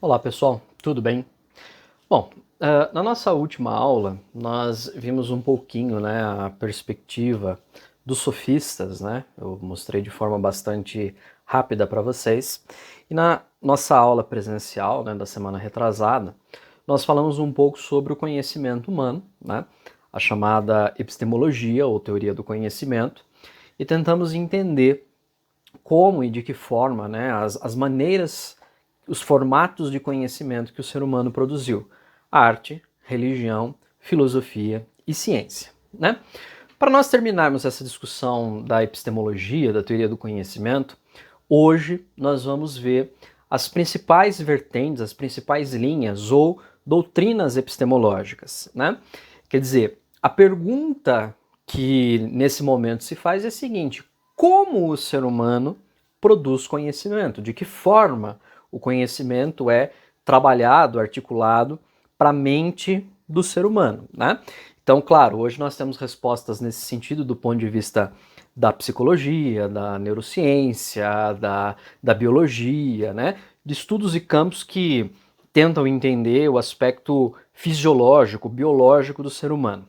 Olá pessoal, tudo bem? Bom, na nossa última aula nós vimos um pouquinho, né, a perspectiva dos sofistas, né? Eu mostrei de forma bastante rápida para vocês. E na nossa aula presencial, né, da semana retrasada, nós falamos um pouco sobre o conhecimento humano, né? A chamada epistemologia ou teoria do conhecimento, e tentamos entender como e de que forma, né, as maneiras, os formatos de conhecimento que o ser humano produziu: arte, religião, filosofia e ciência, né? Para nós terminarmos essa discussão da epistemologia, da teoria do conhecimento, hoje nós vamos ver as principais vertentes, as principais linhas ou doutrinas epistemológicas, né? Quer dizer, a pergunta que nesse momento se faz é a seguinte: como o ser humano produz conhecimento? De que forma o conhecimento é trabalhado, articulado para a mente do ser humano, né? Então, claro, hoje nós temos respostas nesse sentido do ponto de vista da psicologia, da neurociência, da biologia, né? De estudos e campos que tentam entender o aspecto fisiológico, biológico do ser humano.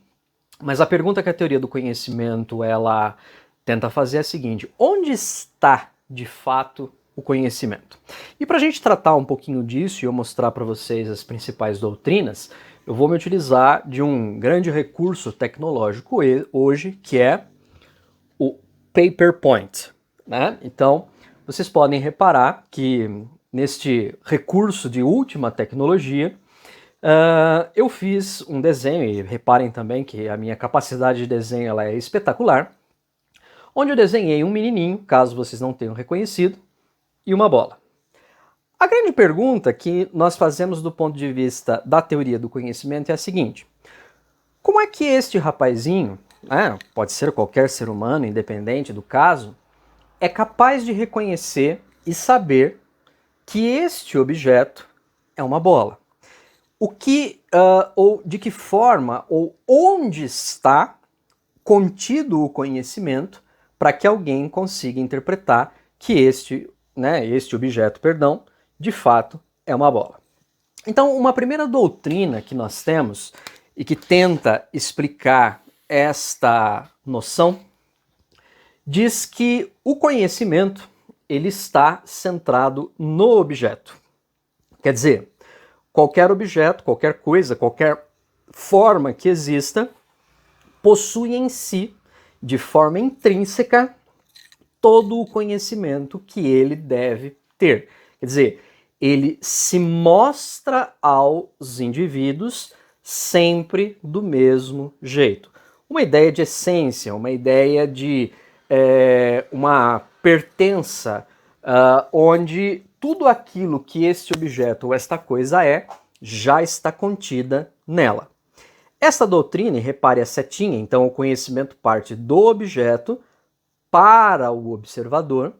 Mas a pergunta que a teoria do conhecimento ela tenta fazer é a seguinte: onde está de fato o conhecimento? E para a gente tratar um pouquinho disso e eu mostrar para vocês as principais doutrinas, eu vou me utilizar de um grande recurso tecnológico hoje, que é o PaperPoint, né? Então, vocês podem reparar que neste recurso de última tecnologia, eu fiz um desenho, e reparem também que a minha capacidade de desenho ela é espetacular, onde eu desenhei um menininho, caso vocês não tenham reconhecido, e uma bola. A grande pergunta que nós fazemos do ponto de vista da teoria do conhecimento é a seguinte: como é que este rapazinho, né, pode ser qualquer ser humano, independente do caso, é capaz de reconhecer e saber que este objeto é uma bola? O que, ou de que forma, ou onde está contido o conhecimento para que alguém consiga interpretar que este objeto, de fato é uma bola? Então, uma primeira doutrina que nós temos e que tenta explicar esta noção diz que o conhecimento ele está centrado no objeto. Quer dizer, qualquer objeto, qualquer coisa, qualquer forma que exista, possui em si, de forma intrínseca, todo o conhecimento que ele deve ter. Quer dizer, ele se mostra aos indivíduos sempre do mesmo jeito. Uma ideia de essência, uma ideia de uma pertença, onde tudo aquilo que este objeto ou esta coisa é, já está contida nela. Essa doutrina, e repare a setinha, então o conhecimento parte do objeto para o observador.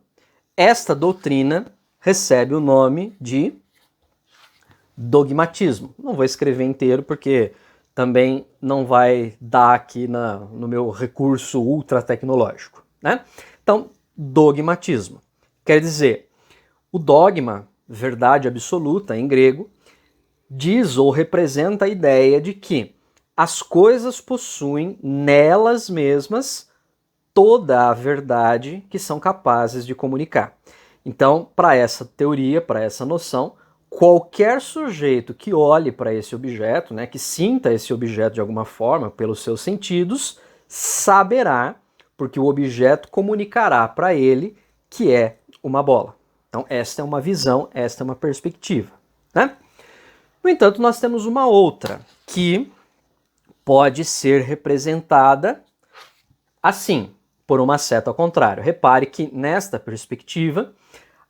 Esta doutrina recebe o nome de dogmatismo. Não vou escrever inteiro porque também não vai dar aqui no meu recurso ultra tecnológico, né? Então, dogmatismo quer dizer, o dogma, verdade absoluta em grego, diz ou representa a ideia de que as coisas possuem nelas mesmas toda a verdade que são capazes de comunicar. Então, para essa teoria, para essa noção, qualquer sujeito que olhe para esse objeto, né, que sinta esse objeto de alguma forma pelos seus sentidos, saberá, porque o objeto comunicará para ele que é uma bola. Então, esta é uma visão, esta é uma perspectiva, né? No entanto, nós temos uma outra que pode ser representada assim, por uma seta ao contrário. Repare que nesta perspectiva,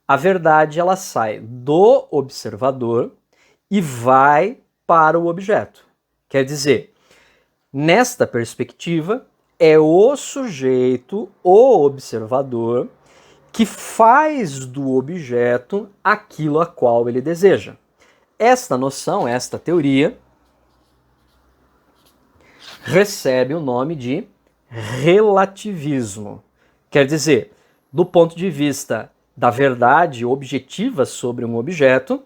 a verdade ela sai do observador e vai para o objeto. Quer dizer, nesta perspectiva, é o sujeito, o observador, que faz do objeto aquilo a qual ele deseja. Esta noção, esta teoria, recebe o nome de relativismo. Quer dizer, do ponto de vista da verdade objetiva sobre um objeto,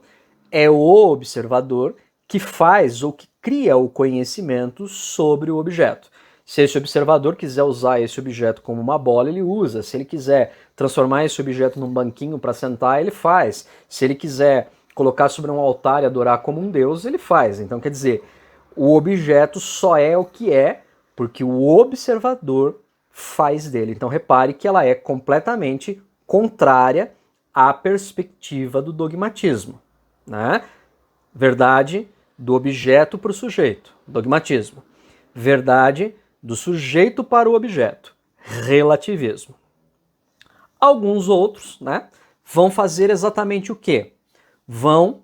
é o observador que faz ou que cria o conhecimento sobre o objeto. Se esse observador quiser usar esse objeto como uma bola, ele usa. Se ele quiser transformar esse objeto num banquinho para sentar, ele faz. Se ele quiser colocar sobre um altar e adorar como um deus, ele faz. Então, quer dizer, o objeto só é o que é porque o observador faz dele. Então, repare que ela é completamente contrária à perspectiva do dogmatismo, né? Verdade do objeto para o sujeito, dogmatismo. Verdade do sujeito para o objeto, relativismo. Alguns outros, né, vão fazer exatamente o quê? Vão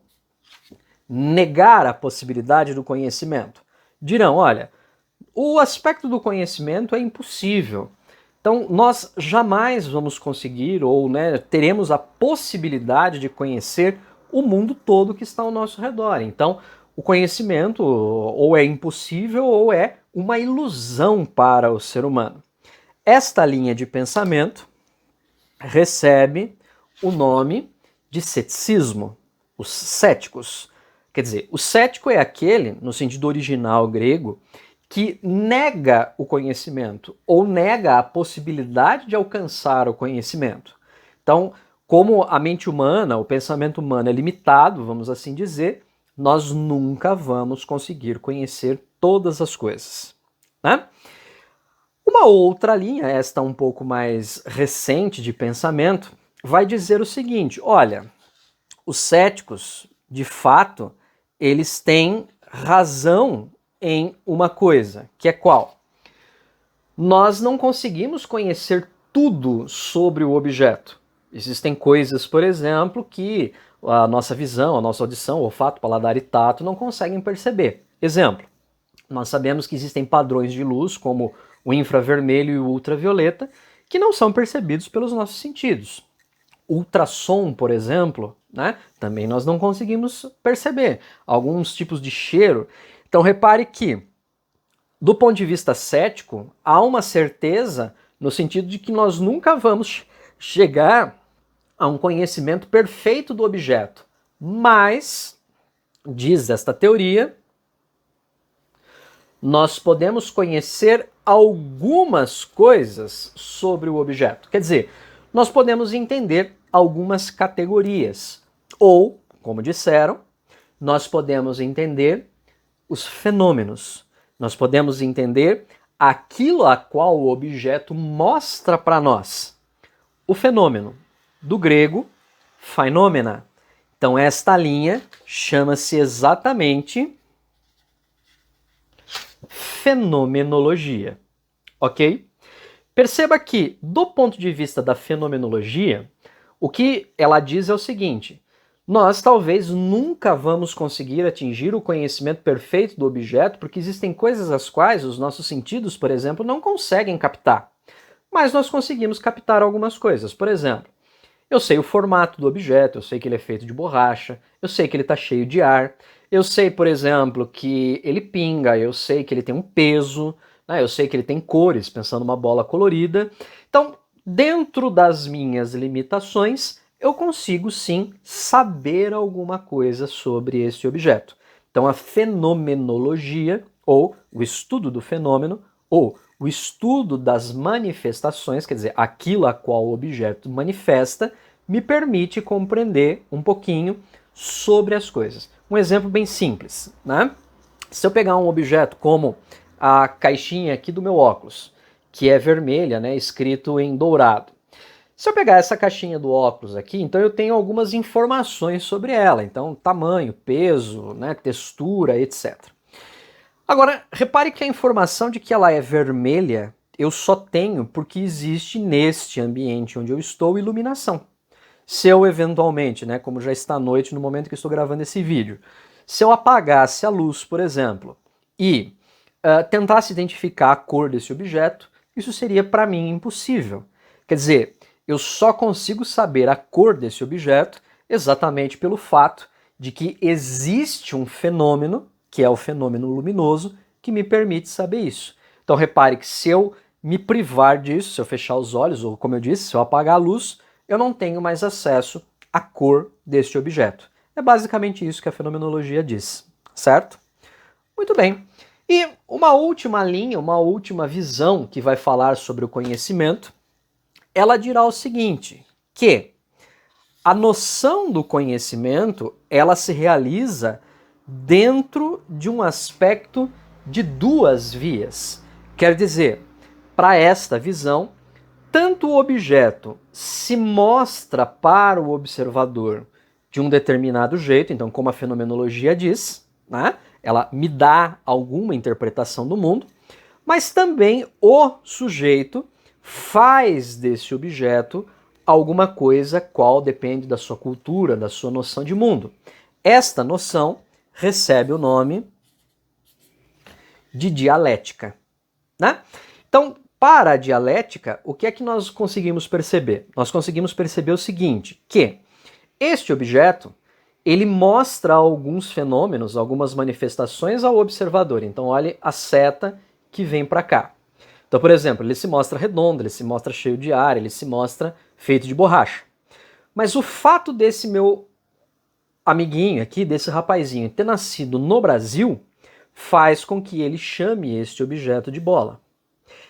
negar a possibilidade do conhecimento. Dirão, olha, o aspecto do conhecimento é impossível. Então, nós jamais vamos conseguir, ou né, teremos a possibilidade de conhecer o mundo todo que está ao nosso redor. Então, o conhecimento ou é impossível ou é uma ilusão para o ser humano. Esta linha de pensamento recebe o nome de ceticismo, os céticos. Quer dizer, o cético é aquele, no sentido original grego, que nega o conhecimento ou nega a possibilidade de alcançar o conhecimento. Então, como a mente humana, o pensamento humano é limitado, vamos assim dizer, nós nunca vamos conseguir conhecer todas as coisas, né? Uma outra linha, esta um pouco mais recente de pensamento, vai dizer o seguinte: olha, os céticos, de fato, eles têm razão em uma coisa, que é qual? Nós não conseguimos conhecer tudo sobre o objeto. Existem coisas, por exemplo, que a nossa visão, a nossa audição, olfato, paladar e tato não conseguem perceber. Exemplo, nós sabemos que existem padrões de luz, como o infravermelho e o ultravioleta, que não são percebidos pelos nossos sentidos. Ultrassom, por exemplo, né, também nós não conseguimos perceber. Alguns tipos de cheiro. Então repare que, do ponto de vista cético, há uma certeza no sentido de que nós nunca vamos chegar a um conhecimento perfeito do objeto. Mas, diz esta teoria, nós podemos conhecer algumas coisas sobre o objeto. Quer dizer, nós podemos entender algumas categorias. Ou, como disseram, nós podemos entender os fenômenos. Nós podemos entender aquilo a qual o objeto mostra para nós. O fenômeno, do grego, phaenomena. Então esta linha chama-se exatamente fenomenologia, ok? Perceba que, do ponto de vista da fenomenologia, o que ela diz é o seguinte: nós talvez nunca vamos conseguir atingir o conhecimento perfeito do objeto, porque existem coisas as quais os nossos sentidos, por exemplo, não conseguem captar. Mas nós conseguimos captar algumas coisas. Por exemplo, eu sei o formato do objeto, eu sei que ele é feito de borracha, eu sei que ele está cheio de ar, eu sei, por exemplo, que ele pinga, eu sei que ele tem um peso, né? Eu sei que ele tem cores, pensando numa bola colorida. Então, dentro das minhas limitações, eu consigo sim saber alguma coisa sobre esse objeto. Então, a fenomenologia, ou o estudo do fenômeno, ou o estudo das manifestações, quer dizer, aquilo a qual o objeto manifesta, me permite compreender um pouquinho sobre as coisas. Um exemplo bem simples, né? Se eu pegar um objeto como a caixinha aqui do meu óculos, que é vermelha, né, escrito em dourado. Se eu pegar essa caixinha do óculos aqui, então eu tenho algumas informações sobre ela. Então, tamanho, peso, né, textura, etc. Agora, repare que a informação de que ela é vermelha eu só tenho porque existe neste ambiente onde eu estou iluminação. Se eu eventualmente, né, como já está à noite no momento que eu estou gravando esse vídeo, se eu apagasse a luz, por exemplo, e tentasse identificar a cor desse objeto, isso seria para mim impossível. Quer dizer, eu só consigo saber a cor desse objeto exatamente pelo fato de que existe um fenômeno, que é o fenômeno luminoso, que me permite saber isso. Então repare que se eu me privar disso, se eu fechar os olhos, ou como eu disse, se eu apagar a luz, eu não tenho mais acesso à cor deste objeto. É basicamente isso que a fenomenologia diz, certo? Muito bem. E uma última linha, uma última visão que vai falar sobre o conhecimento, ela dirá o seguinte, que a noção do conhecimento, ela se realiza dentro de um aspecto de duas vias. Quer dizer, para esta visão, tanto o objeto se mostra para o observador de um determinado jeito, então como a fenomenologia diz, né? Ela me dá alguma interpretação do mundo, mas também o sujeito faz desse objeto alguma coisa qual depende da sua cultura, da sua noção de mundo. Esta noção recebe o nome de dialética, né? Então, para a dialética, o que é que nós conseguimos perceber? Nós conseguimos perceber o seguinte, que este objeto, ele mostra alguns fenômenos, algumas manifestações ao observador. Então, olhe a seta que vem para cá. Então, por exemplo, ele se mostra redondo, ele se mostra cheio de ar, ele se mostra feito de borracha. Mas o fato desse meu amiguinho aqui, desse rapazinho, ter nascido no Brasil, faz com que ele chame este objeto de bola.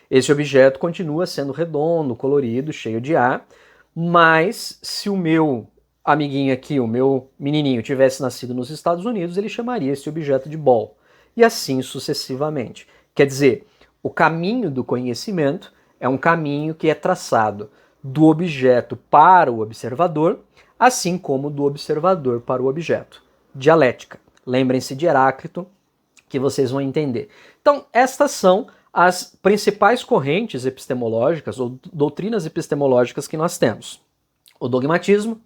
Esse objeto continua sendo redondo, colorido, cheio de ar, mas se o meu amiguinho aqui, o meu menininho, tivesse nascido nos Estados Unidos, ele chamaria esse objeto de ball. E assim sucessivamente. Quer dizer, o caminho do conhecimento é um caminho que é traçado do objeto para o observador, assim como do observador para o objeto. Dialética. Lembrem-se de Heráclito, que vocês vão entender. Então, estas são as principais correntes epistemológicas ou doutrinas epistemológicas que nós temos. O dogmatismo,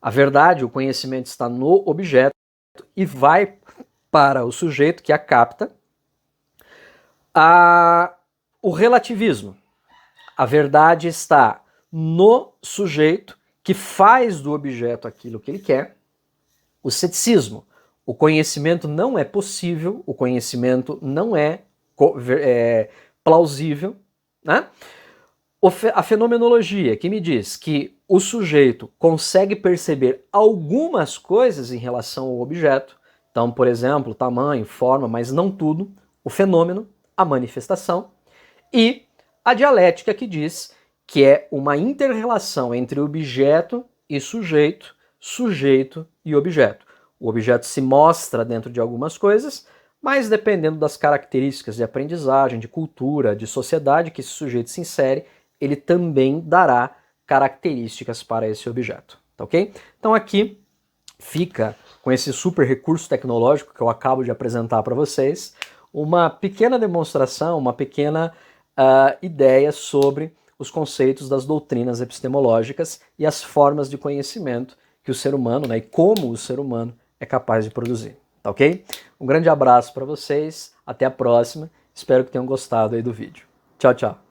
a verdade, o conhecimento está no objeto e vai para o sujeito que a capta. O relativismo, a verdade está no sujeito que faz do objeto aquilo que ele quer. O ceticismo, o conhecimento não é possível, o conhecimento não é plausível, né? A fenomenologia, que me diz que o sujeito consegue perceber algumas coisas em relação ao objeto, então, por exemplo, tamanho, forma, mas não tudo, o fenômeno, a manifestação, e a dialética, que diz que é uma inter-relação entre objeto e sujeito, sujeito e objeto. O objeto se mostra dentro de algumas coisas, mas dependendo das características de aprendizagem, de cultura, de sociedade que esse sujeito se insere, ele também dará características para esse objeto, tá ok? Então aqui fica, com esse super recurso tecnológico que eu acabo de apresentar para vocês, uma pequena demonstração, uma pequena ideia sobre os conceitos das doutrinas epistemológicas e as formas de conhecimento que o ser humano, né, e como o ser humano é capaz de produzir, tá ok? Um grande abraço para vocês, até a próxima, espero que tenham gostado aí do vídeo. Tchau, tchau!